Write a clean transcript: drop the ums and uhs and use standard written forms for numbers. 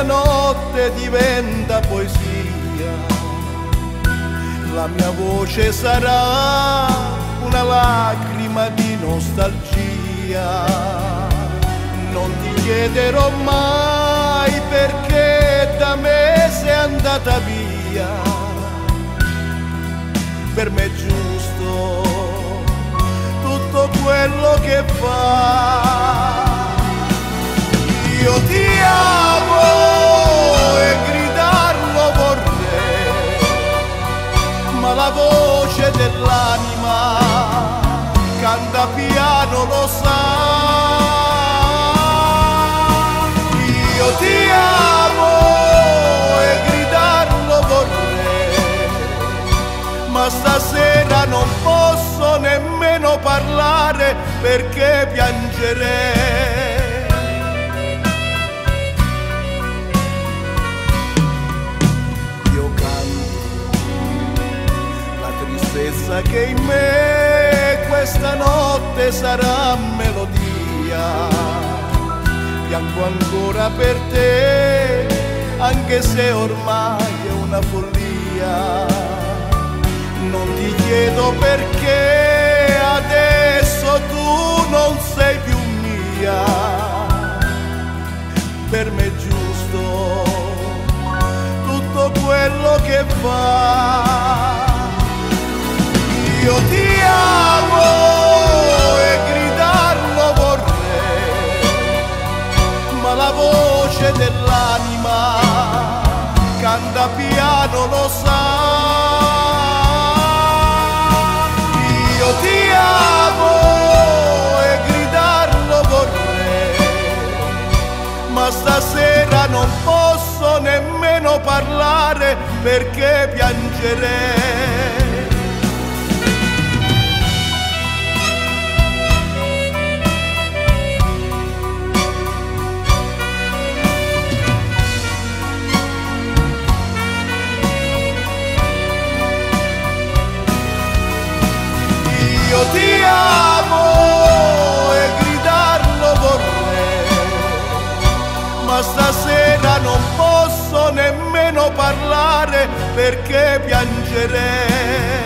questa notte diventa poesia. La mia voce sarà una lacrima di nostalgia. Non ti chiederò mai perché da me sei andata via. Per me è giusto tutto quello che fa. Io ti amo e gridarlo vorrei, ma la voce dell'anima canta piano, lo sa. Io ti amo e gridarlo vorrei, ma stasera non posso nemmeno parlare perché piangerei. Io canto la tristezza che in me questa notte sarà melodia. Piango ancora per te, anche se ormai è una follia. Non ti chiedo perché adesso tu non sei più mia. Per me è giusto tutto quello che fa. Io ti amo e gridarlo vorrei, ma la voce dell'anima canta piano, lo sa. Io ti amo e gridarlo vorrei, ma stasera non posso nemmeno parlare perché piangerei. Io ti amo e gridarlo vorrei, ma stasera non posso nemmeno parlare perché piangerei.